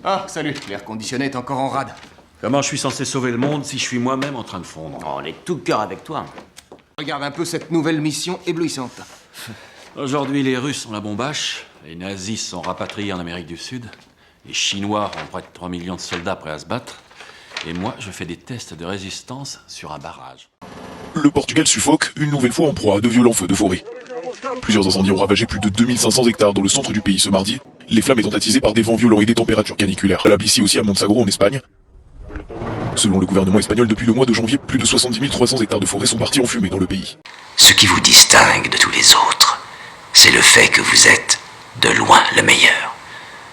Ah, salut, l'air conditionné est encore en rade. Comment je suis censé sauver le monde si je suis moi-même en train de fondre? On est tout cœur avec toi. Regarde un peu cette nouvelle mission éblouissante. Aujourd'hui, les Russes ont la bombache, les nazis sont rapatriés en Amérique du Sud, les Chinois ont près de 3 millions de soldats prêts à se battre, et moi, je fais des tests de résistance sur un barrage. Le Portugal suffoque, une nouvelle fois en proie à de violents feux de forêt. Plusieurs incendies ont ravagé plus de 2500 hectares dans le centre du pays ce mardi, les flammes étant attisées par des vents violents et des températures caniculaires. Valables ici aussi à Montsagro en Espagne. Selon le gouvernement espagnol, depuis le mois de janvier, plus de 70 300 hectares de forêt sont partis en fumée dans le pays. Ce qui vous distingue de tous les autres, c'est le fait que vous êtes, de loin, le meilleur.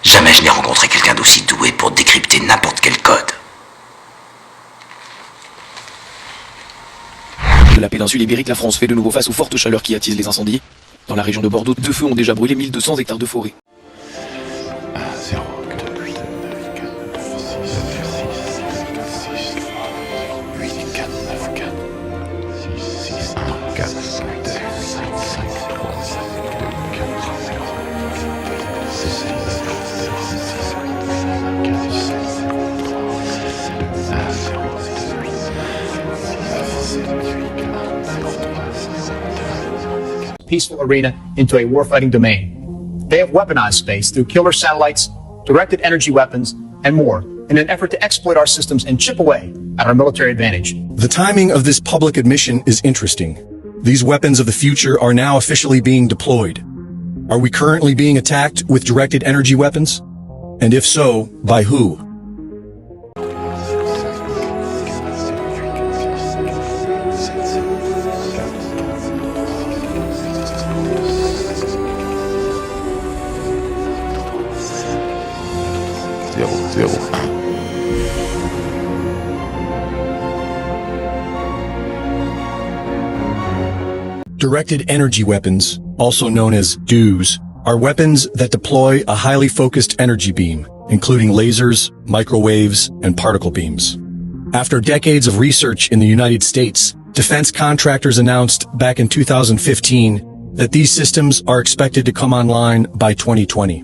Jamais je n'ai rencontré quelqu'un d'aussi doué pour décrypter n'importe quel code. De la péninsule ibérique, la France fait de nouveau face aux fortes chaleurs qui attisent les incendies. Dans la région de Bordeaux, 2 feux ont déjà brûlé 1200 hectares de forêt. Peaceful arena into a warfighting domain. They have weaponized space through killer satellites, directed energy weapons, and more in an effort to exploit our systems and chip away at our military advantage. The timing of this public admission is interesting. These weapons of the future are now officially being deployed. Are we currently being attacked with directed energy weapons? And if so, by who? Directed energy weapons, also known as DEWs, are weapons that deploy a highly focused energy beam, including lasers, microwaves, and particle beams. After decades of research in the United States, defense contractors announced back in 2015 that these systems are expected to come online by 2020,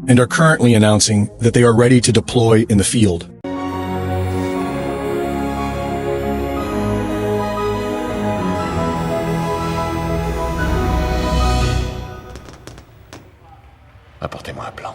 and are currently announcing that they are ready to deploy in the field. Apportez-moi un plan.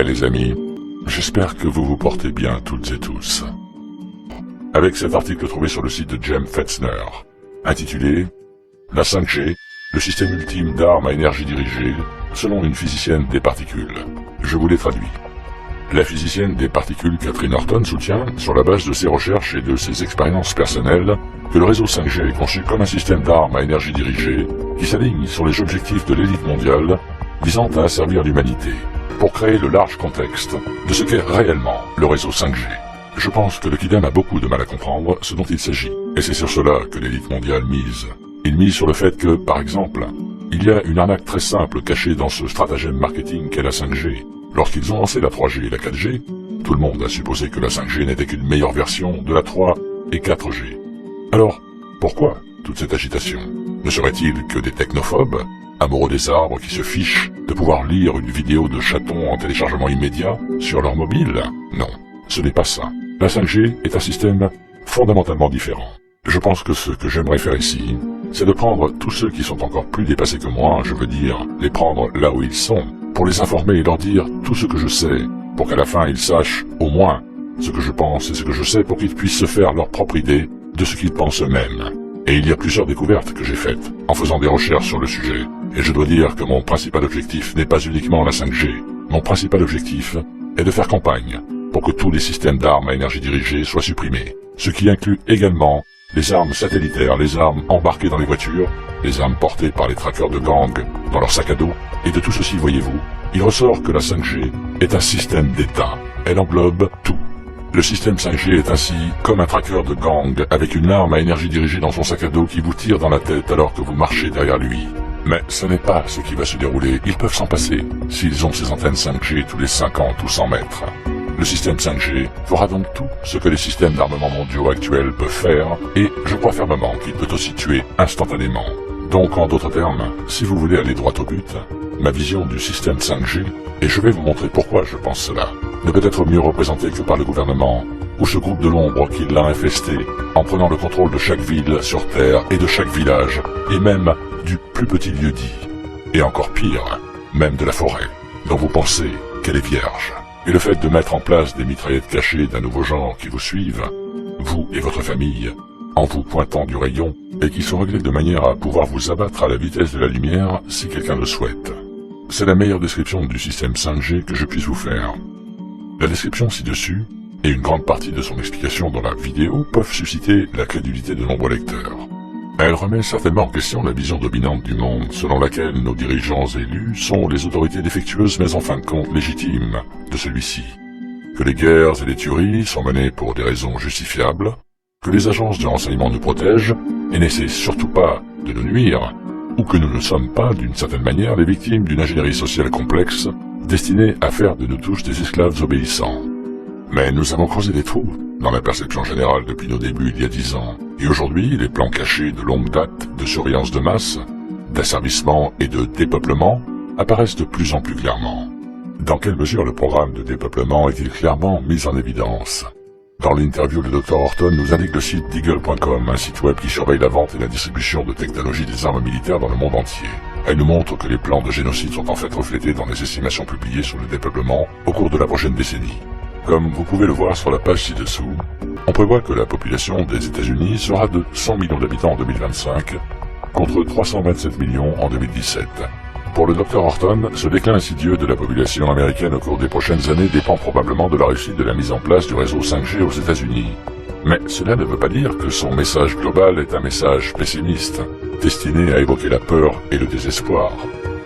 les amis, j'espère que vous vous portez bien toutes et tous. Avec cet article trouvé sur le site de Jem Fetzner, intitulé « La 5G, le système ultime d'armes à énergie dirigée, selon une physicienne des particules ». Je vous l'ai traduit. La physicienne des particules Catherine Horton soutient, sur la base de ses recherches et de ses expériences personnelles, que le réseau 5G est conçu comme un système d'armes à énergie dirigée qui s'aligne sur les objectifs de l'élite mondiale visant à asservir l'humanité, pour créer le large contexte de ce qu'est réellement le réseau 5G. Je pense que le Kidam a beaucoup de mal à comprendre ce dont il s'agit, et c'est sur cela que l'élite mondiale mise. Il mise sur le fait que, par exemple, il y a une arnaque très simple cachée dans ce stratagème marketing qu'est la 5G. Lorsqu'ils ont lancé la 3G et la 4G, tout le monde a supposé que la 5G n'était qu'une meilleure version de la 3 et 4G. Alors, pourquoi toute cette agitation? Ne serait-il que des technophobes, amoureux des arbres qui se fichent de pouvoir lire une vidéo de chaton en téléchargement immédiat sur leur mobile? Non, ce n'est pas ça. La 5G est un système fondamentalement différent. Je pense que ce que j'aimerais faire ici, c'est de prendre tous ceux qui sont encore plus dépassés que moi, je veux dire, les prendre là où ils sont, pour les informer et leur dire tout ce que je sais, pour qu'à la fin ils sachent, au moins, ce que je pense et ce que je sais pour qu'ils puissent se faire leur propre idée de ce qu'ils pensent eux-mêmes. Et il y a plusieurs découvertes que j'ai faites en faisant des recherches sur le sujet, et je dois dire que mon principal objectif n'est pas uniquement la 5G. Mon principal objectif est de faire campagne pour que tous les systèmes d'armes à énergie dirigée soient supprimés, ce qui inclut également les armes satellitaires, les armes embarquées dans les voitures, les armes portées par les traqueurs de gangs dans leur sac à dos, et de tout ceci, voyez-vous, il ressort que la 5G est un système d'État. Elle englobe tout. Le système 5G est ainsi comme un traqueur de gang avec une arme à énergie dirigée dans son sac à dos qui vous tire dans la tête alors que vous marchez derrière lui. Mais ce n'est pas ce qui va se dérouler, ils peuvent s'en passer s'ils ont ces antennes 5G tous les 50 ou 100 mètres. Le système 5G fera donc tout ce que les systèmes d'armement mondiaux actuels peuvent faire, et je crois fermement qu'il peut aussi tuer instantanément. Donc en d'autres termes, si vous voulez aller droit au but, ma vision du système 5G, et je vais vous montrer pourquoi je pense cela, ne peut être mieux représentée que par le gouvernement, ou ce groupe de l'ombre qui l'a infesté, en prenant le contrôle de chaque ville sur Terre et de chaque village, et même du plus petit lieu-dit. Et encore pire, même de la forêt, dont vous pensez qu'elle est vierge. Et le fait de mettre en place des mitraillettes cachées d'un nouveau genre qui vous suivent, vous et votre famille, en vous pointant du rayon, et qui sont réglés de manière à pouvoir vous abattre à la vitesse de la lumière si quelqu'un le souhaite. C'est la meilleure description du système 5G que je puisse vous faire. La description ci-dessus, et une grande partie de son explication dans la vidéo, peuvent susciter la crédulité de nombreux lecteurs. Elle remet certainement en question la vision dominante du monde, selon laquelle nos dirigeants élus sont les autorités défectueuses mais en fin de compte légitimes de celui-ci. Que les guerres et les tueries sont menées pour des raisons justifiables, que les agences de renseignement nous protègent et n'essaient surtout pas de nous nuire, ou que nous ne sommes pas, d'une certaine manière, les victimes d'une ingénierie sociale complexe destinée à faire de nous tous des esclaves obéissants. Mais nous avons creusé des trous dans la perception générale depuis nos débuts il y a 10 ans, et aujourd'hui les plans cachés de longue date de surveillance de masse, d'asservissement et de dépeuplement apparaissent de plus en plus clairement. Dans quelle mesure le programme de dépeuplement est-il clairement mis en évidence? Dans l'interview, le Dr Horton nous indique le site Deagle.com, un site web qui surveille la vente et la distribution de technologies des armes militaires dans le monde entier. Elle nous montre que les plans de génocide sont en fait reflétés dans les estimations publiées sur le dépeuplement au cours de la prochaine décennie. Comme vous pouvez le voir sur la page ci-dessous, on prévoit que la population des États-Unis sera de 100 millions d'habitants en 2025, contre 327 millions en 2017. Pour le Dr Horton, ce déclin insidieux de la population américaine au cours des prochaines années dépend probablement de la réussite de la mise en place du réseau 5G aux États-Unis. Mais cela ne veut pas dire que son message global est un message pessimiste, destiné à évoquer la peur et le désespoir.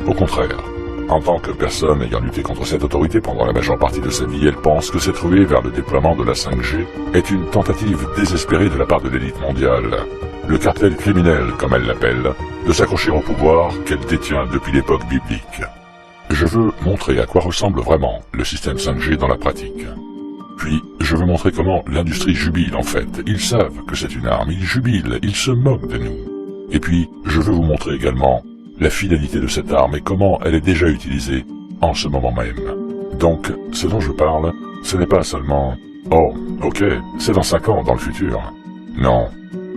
Au contraire, en tant que personne ayant lutté contre cette autorité pendant la majeure partie de sa vie, elle pense que cette ruée vers le déploiement de la 5G est une tentative désespérée de la part de l'élite mondiale, le cartel criminel, comme elle l'appelle, de s'accrocher au pouvoir qu'elle détient depuis l'époque biblique. Je veux montrer à quoi ressemble vraiment le système 5G dans la pratique. Puis, je veux montrer comment l'industrie jubile en fait. Ils savent que c'est une arme, ils jubilent, ils se moquent de nous. Et puis, je veux vous montrer également la finalité de cette arme et comment elle est déjà utilisée en ce moment même. Donc, ce dont je parle, ce n'est pas seulement « Oh, ok, c'est dans 5 ans, dans le futur ». Non,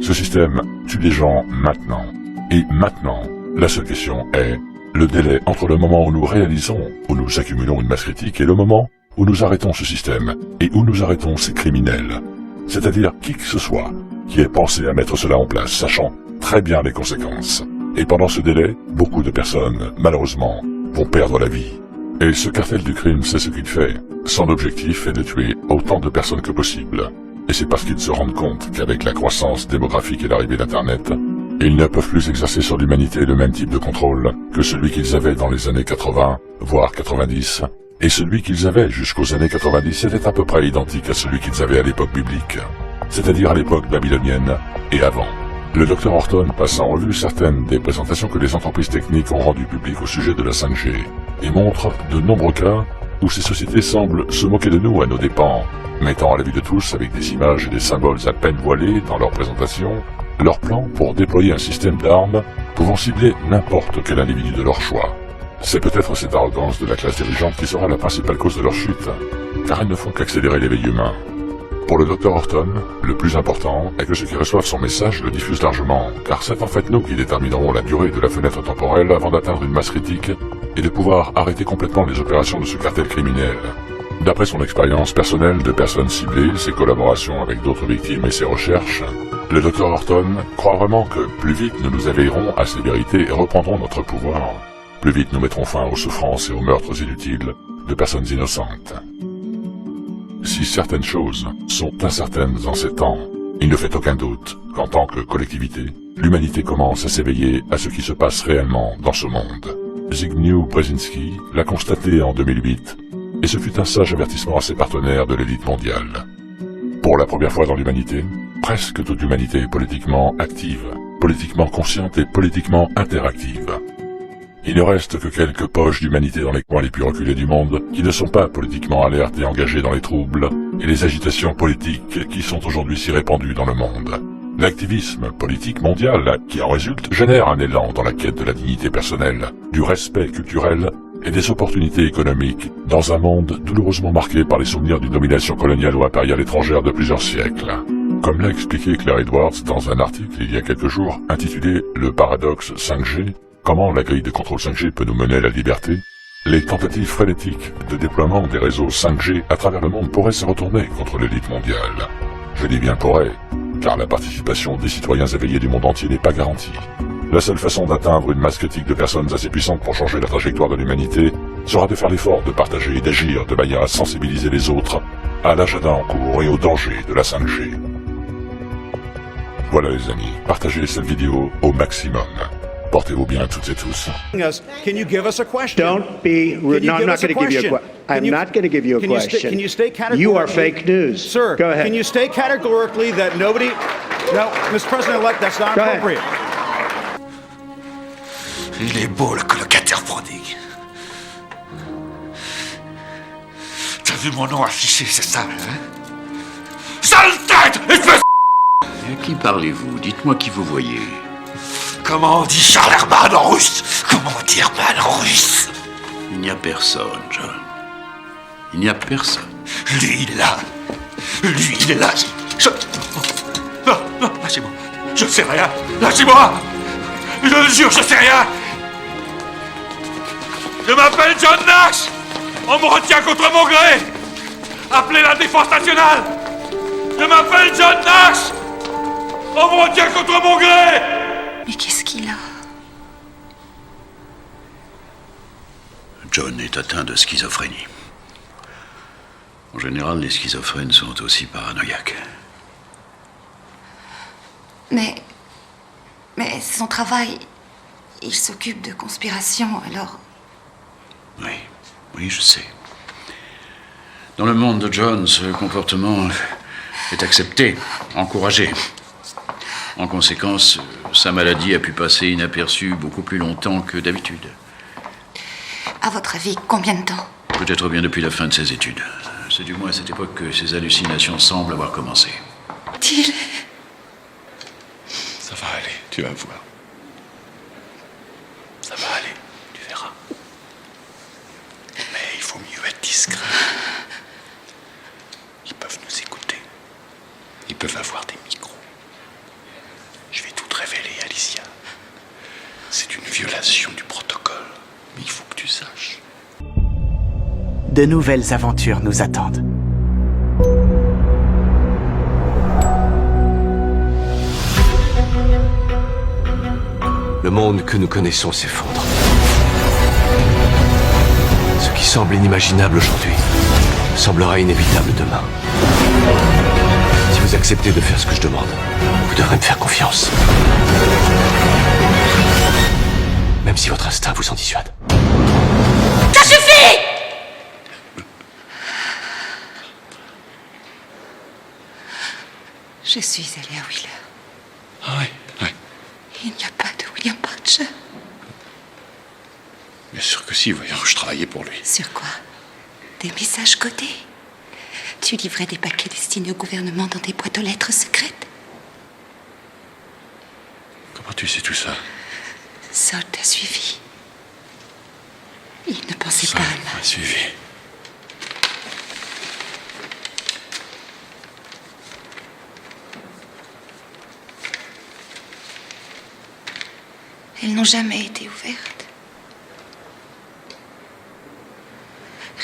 ce système tue des gens maintenant. Et maintenant, la seule question est le délai entre le moment où nous réalisons, où nous accumulons une masse critique, et le moment où nous arrêtons ce système, et où nous arrêtons ces criminels. C'est-à-dire qui que ce soit qui ait pensé à mettre cela en place, sachant très bien les conséquences. Et pendant ce délai, beaucoup de personnes, malheureusement, vont perdre la vie. Et ce cartel du crime, c'est ce qu'il fait. Son objectif est de tuer autant de personnes que possible. Et c'est parce qu'ils se rendent compte qu'avec la croissance démographique et l'arrivée d'Internet, ils ne peuvent plus exercer sur l'humanité le même type de contrôle que celui qu'ils avaient dans les années 80, voire 90. Et celui qu'ils avaient jusqu'aux années 90 était à peu près identique à celui qu'ils avaient à l'époque biblique, c'est-à-dire à l'époque babylonienne et avant. Le Dr Horton passe en revue certaines des présentations que les entreprises techniques ont rendues publiques au sujet de la 5G et montre de nombreux cas où ces sociétés semblent se moquer de nous à nos dépens, mettant à la vue de tous, avec des images et des symboles à peine voilés dans leur présentation, leur plan pour déployer un système d'armes pouvant cibler n'importe quel individu de leur choix. C'est peut-être cette arrogance de la classe dirigeante qui sera la principale cause de leur chute, car elles ne font qu'accélérer l'éveil humain. Pour le Dr Horton, le plus important est que ceux qui reçoivent son message le diffusent largement, car c'est en fait nous qui déterminerons la durée de la fenêtre temporelle avant d'atteindre une masse critique et de pouvoir arrêter complètement les opérations de ce cartel criminel. D'après son expérience personnelle de personnes ciblées, ses collaborations avec d'autres victimes et ses recherches, le Dr Horton croit vraiment que plus vite nous nous éveillerons à ces vérités et reprendrons notre pouvoir, plus vite nous mettrons fin aux souffrances et aux meurtres inutiles de personnes innocentes. Si certaines choses sont incertaines en ces temps, il ne fait aucun doute qu'en tant que collectivité, l'humanité commence à s'éveiller à ce qui se passe réellement dans ce monde. Zbigniew Brzezinski l'a constaté en 2008, et ce fut un sage avertissement à ses partenaires de l'élite mondiale. Pour la première fois dans l'humanité, presque toute l'humanité est politiquement active, politiquement consciente et politiquement interactive. Il ne reste que quelques poches d'humanité dans les coins les plus reculés du monde qui ne sont pas politiquement alertes et engagées dans les troubles et les agitations politiques qui sont aujourd'hui si répandues dans le monde. L'activisme politique mondial qui en résulte génère un élan dans la quête de la dignité personnelle, du respect culturel et des opportunités économiques dans un monde douloureusement marqué par les souvenirs d'une domination coloniale ou impériale étrangère de plusieurs siècles. Comme l'a expliqué Claire Edwards dans un article il y a quelques jours intitulé « Le paradoxe 5G », comment la grille de contrôle 5G peut nous mener à la liberté, les tentatives frénétiques de déploiement des réseaux 5G à travers le monde pourraient se retourner contre l'élite mondiale. Je dis bien pourrait, car la participation des citoyens éveillés du monde entier n'est pas garantie. La seule façon d'atteindre une masse critique de personnes assez puissantes pour changer la trajectoire de l'humanité sera de faire l'effort de partager et d'agir de manière à sensibiliser les autres à l'agenda en cours et aux dangers de la 5G. Voilà les amis, partagez cette vidéo au maximum. Portez-vous bien toutes et tous. Can you give us a question? Don't be rude. No, I'm not going to give you a question. I'm not going to give you a question. Can you state categorically? You are fake news. Sir, go ahead. Can you state categorically that nobody... No, Mr. President-elect, that's not Go appropriate. Il est beau, le colocataire prodigue. T'as vu mon nom affiché, c'est ça, hein? Sale tête, espèce... Et à qui parlez-vous? Dites-moi qui vous voyez. Comment on dit Charles Herman en russe? Comment on dit Herman en russe? Il n'y a personne, John. Il n'y a personne. Lui, il est là. Lui, il est là. Non, non, lâchez-moi. Je sais rien. Lâchez-moi. Je le jure, je sais rien. Je m'appelle John Nash. On me retient contre mon gré. Appelez la défense nationale. Je m'appelle John Nash. On me retient contre mon gré. Mais qu'est-ce qu'il a? John est atteint de schizophrénie. En général, les schizophrènes sont aussi paranoïaques. Mais c'est son travail. Il s'occupe de conspiration, alors... Oui, je sais. Dans le monde de John, ce comportement est accepté, encouragé. En conséquence, sa maladie a pu passer inaperçue beaucoup plus longtemps que d'habitude. À votre avis, combien de temps? Peut-être bien depuis la fin de ses études. C'est du moins à cette époque que ses hallucinations semblent avoir commencé. Till... Ça va aller, tu vas voir. Ça va aller, tu verras. Mais il faut mieux être discret. Ils peuvent nous écouter. Ils peuvent avoir des micros. Je vais tout te révéler, Alicia. C'est une violation du protocole. saches. De nouvelles aventures nous attendent. Le monde que nous connaissons s'effondre. Ce qui semble inimaginable aujourd'hui semblera inévitable demain. Si vous acceptez de faire ce que je demande, vous devrez me faire confiance. Même si votre instinct vous en dissuade. Ça suffit! Je suis allée à Wheeler. Ah oui, oui. Il n'y a pas de William Parcher. Bien sûr que si, voyons, je travaillais pour lui. Sur quoi? Des messages codés? Tu livrais des paquets destinés au gouvernement dans des boîtes aux lettres secrètes? Comment tu sais tout ça? Sol t'a suivi. Il ne pensait pas à moi. m'a suivi. Elles n'ont jamais été ouvertes.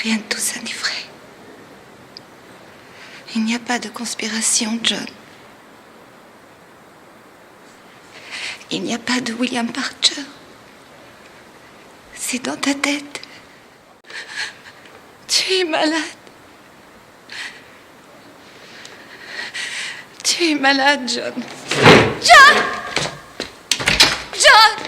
Rien de tout ça n'est vrai. Il n'y a pas de conspiration, John. Il n'y a pas de William Parcher. C'est dans ta tête. Tu es malade. Tu es malade, John. John! John!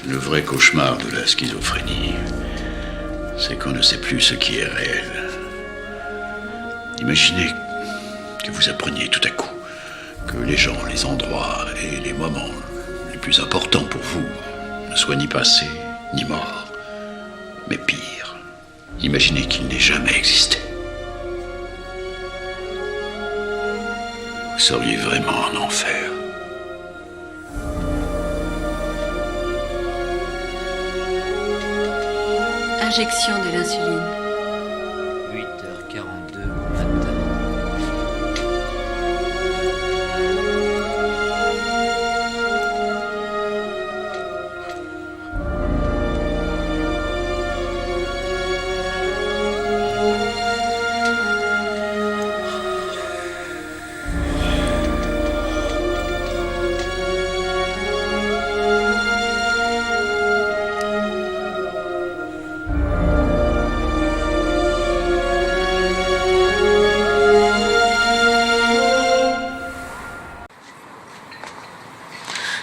Le vrai cauchemar de la schizophrénie, c'est qu'on ne sait plus ce qui est réel. Imaginez que vous appreniez tout à coup que les gens, les endroits et les moments les plus importants pour vous ne soient ni passés, ni morts, mais pire, imaginez qu'ils n'aient jamais existé. Vous seriez vraiment en enfer. Injection de l'insuline. 8h42 au matin.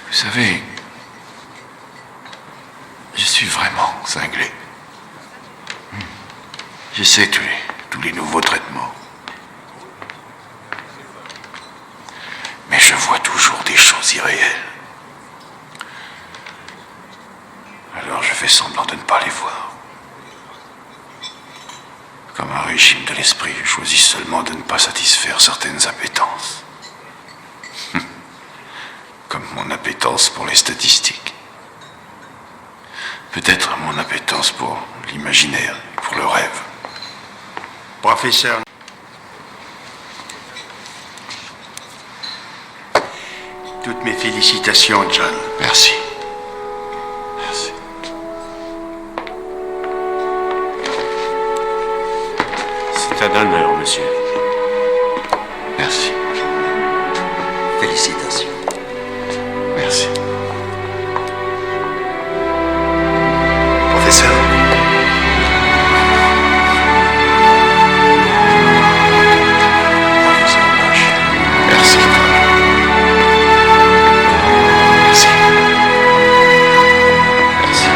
Vous savez, je suis vraiment cinglé. J'essaie tous les nouveaux traitements. Mais je vois toujours des choses irréelles. Alors je fais semblant de ne pas les voir. Comme un régime de l'esprit, je choisis seulement de ne pas satisfaire certaines appétences. Comme mon appétence pour les statistiques. Peut-être mon appétence pour l'imaginaire et pour le rêve. Professeur. Toutes mes félicitations, John. Merci. Merci. C'est un honneur, monsieur. Merci. Félicitations. Merci. Professeur. Merci. Merci. Merci.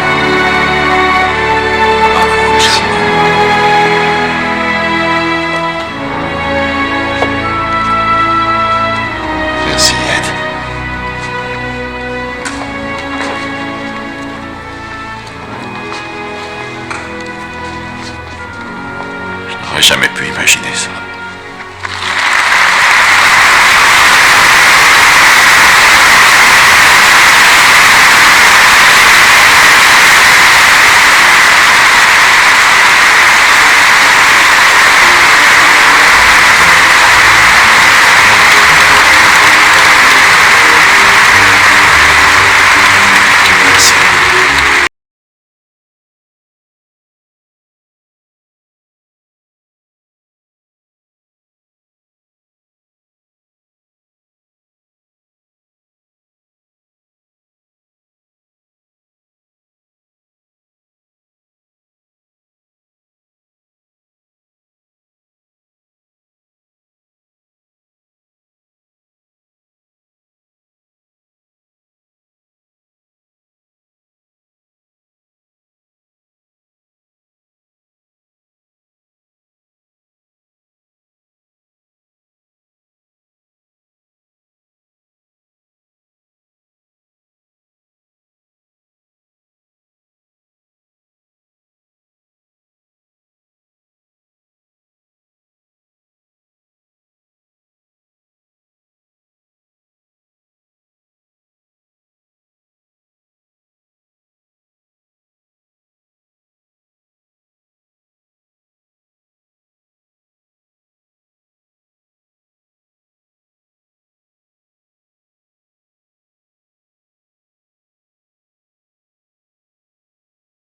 Bravo, cher. Merci, Ed. Je n'aurais jamais pu imaginer ça.